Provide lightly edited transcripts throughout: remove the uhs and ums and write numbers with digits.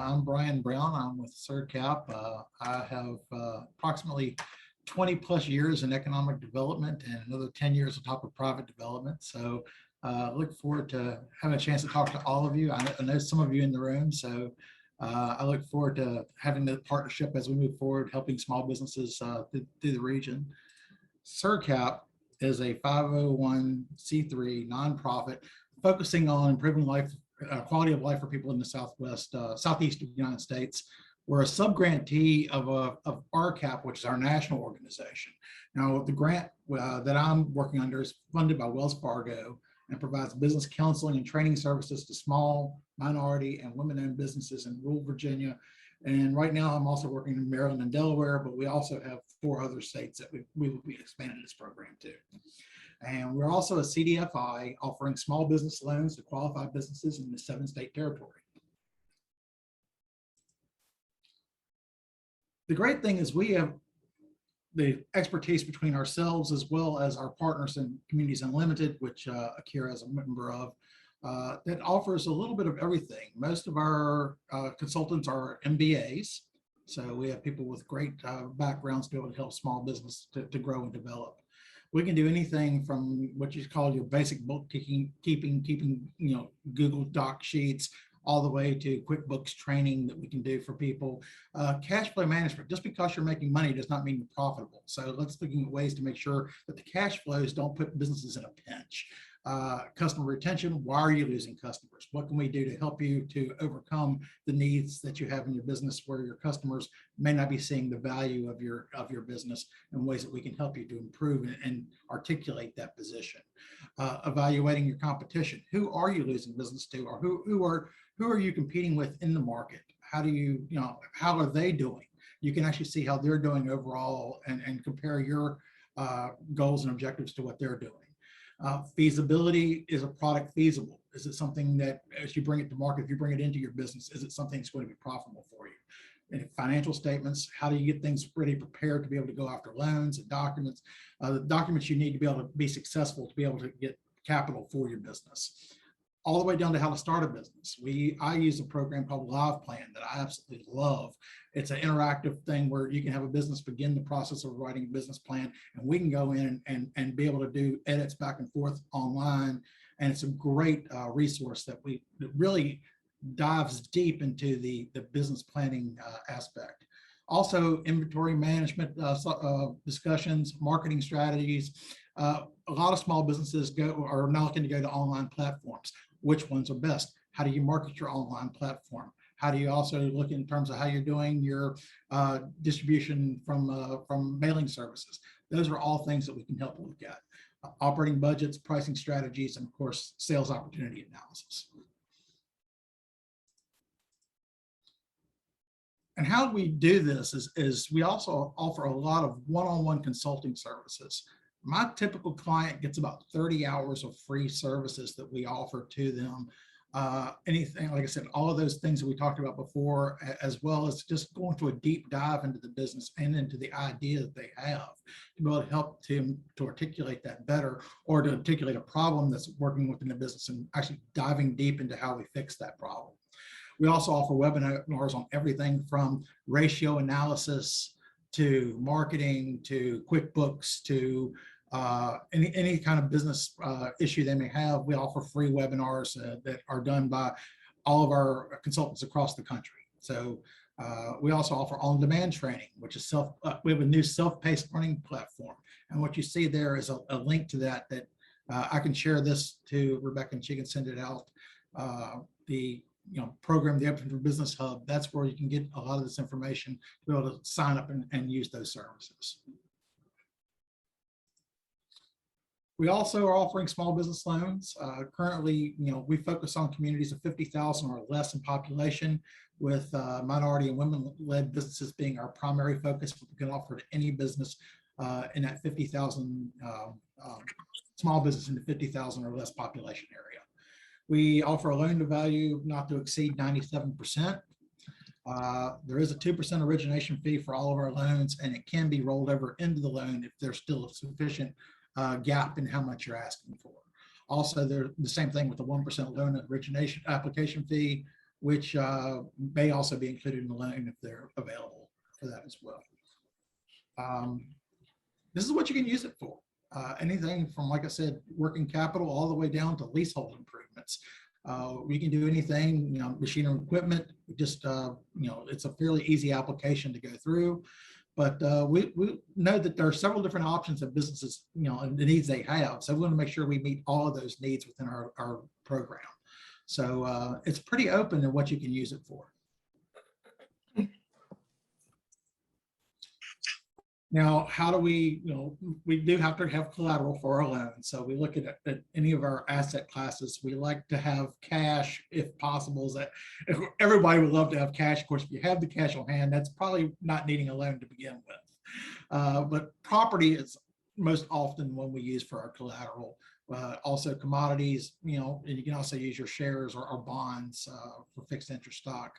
I'm Brian Brown. I'm with SERCAP. I have approximately 20 plus years in economic development and another 10 years on top of private development. So look forward to having a chance to talk to all of you. I know some of you in the room, so I look forward to having the partnership as we move forward, helping small businesses through the region. SERCAP is a 501c3 nonprofit focusing on improving quality of life for people in the southeast of the United States. We're a sub-grantee of RCAP, which is our national organization. Now, the grant that I'm working under is funded by Wells Fargo and provides business counseling and training services to small, minority, and women-owned businesses in rural Virginia. And right now, I'm also working in Maryland and Delaware, but we also have 4 other states that we will be expanding this program to. And we're also a CDFI offering small business loans to qualified businesses in the 7-state territory. The great thing is we have the expertise between ourselves as well as our partners in Communities Unlimited, which Akira is a member of, that offers a little bit of everything. Most of our consultants are MBAs. So we have people with great backgrounds to be able to help small business to grow and develop. We can do anything from what you call your basic bookkeeping, keeping Google Doc sheets, all the way to QuickBooks training that we can do for people. Cash flow management, just because you're making money does not mean you're profitable. So let's look at ways to make sure that the cash flows don't put businesses in a pinch. Customer retention, why are you losing customers? What can we do to help you to overcome the needs that you have in your business where your customers may not be seeing the value of your business, and ways that we can help you to improve and articulate that position. Evaluating your competition. Who are you losing business to, or who are you competing with in the market? How do how are they doing? You can actually see how they're doing overall and compare your goals and objectives to what they're doing. Feasibility, is a product feasible? Is it something that as you bring it to market, if you bring it into your business, is it something that's going to be profitable for you? And financial statements, how do you get things ready, prepared to be able to go after loans and documents, the documents you need to be able to be successful, to be able to get capital for your business. All the way down to how to start a business. I use a program called Live Plan that I absolutely love. It's an interactive thing where you can have a business begin the process of writing a business plan, and we can go in and be able to do edits back and forth online. And it's a great resource that really dives deep into the business planning aspect. Also, inventory management discussions, marketing strategies. A lot of small businesses are now looking to go to online platforms. Which ones are best? How do you market your online platform? How do you also look in terms of how you're doing your distribution from mailing services? Those are all things that we can help look at. Operating budgets, pricing strategies, and of course, sales opportunity analysis. And how we do this is we also offer a lot of one-on-one consulting services. My typical client gets about 30 hours of free services that we offer to them. Anything, like I said, all of those things that we talked about before, as well as just going to a deep dive into the business and into the idea that they have, to be able to help them to articulate that better, or to articulate a problem that's working within the business and actually diving deep into how we fix that problem. We also offer webinars on everything from ratio analysis to marketing to QuickBooks to any kind of business issue they may have. We offer free webinars that are done by all of our consultants across the country. So we also offer on-demand training, which is we have a new self-paced learning platform. And what you see there is a link to that I can share this to Rebecca and she can send it out. The program, the Open for Business Hub, that's where you can get a lot of this information to be able to sign up and use those services. We also are offering small business loans. Currently, we focus on communities of 50,000 or less in population, with minority and women-led businesses being our primary focus. But we can offer to any business in that 50,000, small business in the 50,000 or less population area. We offer a loan to value not to exceed 97%. There is a 2% origination fee for all of our loans, and it can be rolled over into the loan if there's still a sufficient gap in how much you're asking for. Also, the same thing with the 1% loan origination application fee. which may also be included in the loan if they're available for that as well. This is what you can use it for. Anything from, like I said, working capital all the way down to leasehold improvements. We can do anything, machinery and equipment. Just, it's a fairly easy application to go through. But we know that there are several different options that businesses, and the needs they have. So we want to make sure we meet all of those needs within our program. So it's pretty open in what you can use it for. Now, how do we, we do have to have collateral for our loan. So we look at any of our asset classes. We like to have cash if possible. Everybody would love to have cash. Of course, if you have the cash on hand, that's probably not needing a loan to begin with. But property is most often one we use for our collateral. Also commodities, and you can also use your shares or bonds for fixed interest stock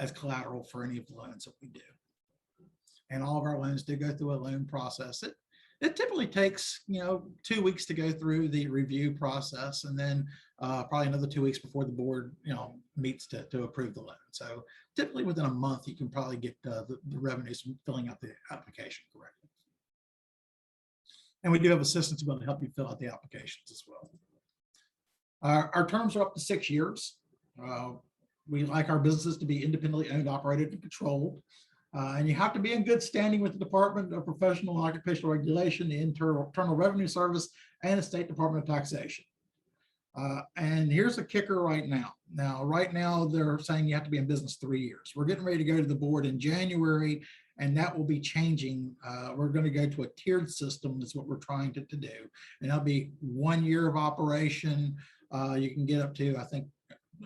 as collateral for any of the loans that we do. And all of our loans do go through a loan process. It typically takes, 2 weeks to go through the review process, and then probably another 2 weeks before the board, meets to approve the loan. So typically within a month, you can probably get the revenues from filling out the application correctly. And we do have assistants to be able to help you fill out the applications as well. Our terms are up to 6 years. We like our businesses to be independently owned, operated, and controlled. And you have to be in good standing with the Department of Professional and Occupational Regulation, the Internal Revenue Service, and the State Department of Taxation. And here's the kicker right now. Right now, they're saying you have to be in business 3 years. We're getting ready to go to the board in January, and that will be changing. We're going to go to a tiered system. That's what we're trying to do. And that'll be 1 year of operation. You can get up to, I think,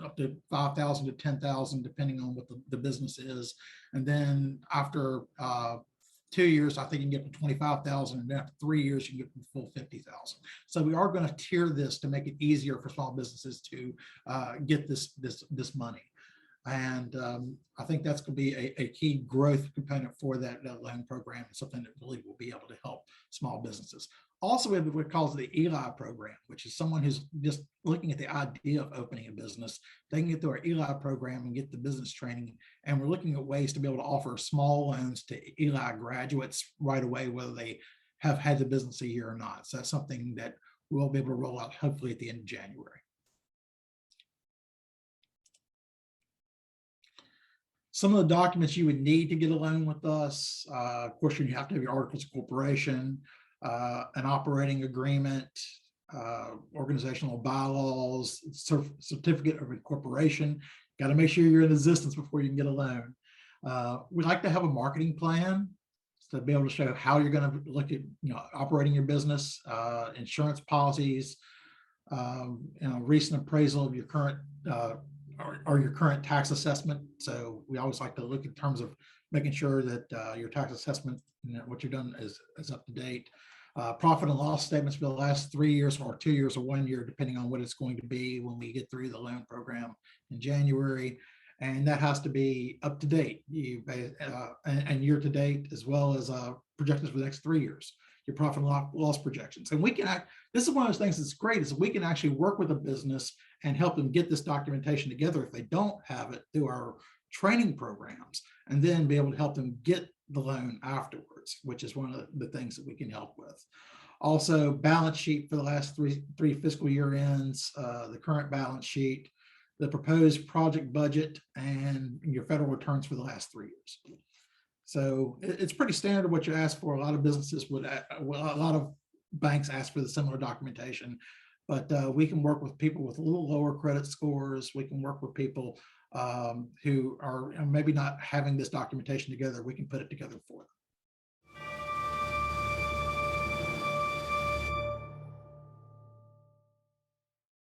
up to 5,000 to 10,000, depending on what the business is. And then after 2 years, I think you can get to 25,000, and after 3 years, you can get to the full 50,000. So we are going to tier this to make it easier for small businesses to get this money. And I think that's going to be a key growth component for that loan program, and something that really will be able to help small businesses. Also, we have what calls the ELI program, which is someone who's just looking at the idea of opening a business. They can get through our ELI program and get the business training. And we're looking at ways to be able to offer small loans to ELI graduates right away, whether they have had the business a year or not. So that's something that we'll be able to roll out hopefully at the end of January. Some of the documents you would need to get a loan with us, of course, you have to have your articles of incorporation, an operating agreement, organizational bylaws, certificate of incorporation. Got to make sure you're in existence before you can get a loan. We'd like to have a marketing plan to be able to show how you're going to look at operating your business, insurance policies, recent appraisal of your current or your current tax assessment. So we always like to look in terms of making sure that your tax assessment, what you've done is up to date. Profit and loss statements for the last 3 years or 2 years or 1 year, depending on what it's going to be when we get through the loan program in January. And that has to be up to date and year to date, as well as projections for the next 3 years, your profit and loss projections. And we can this is one of those things that's great, is we can actually work with a business and help them get this documentation together if they don't have it through our training programs, and then be able to help them get the loan afterwards, which is one of the things that we can help with. Also, balance sheet for the last three fiscal year ends, the current balance sheet, the proposed project budget, and your federal returns for the last 3 years. So it's pretty standard what you ask for. A lot of businesses would, a lot of banks ask for the similar documentation, but we can work with people with a little lower credit scores. We can work with people who are maybe not having this documentation together. We can put it together for them.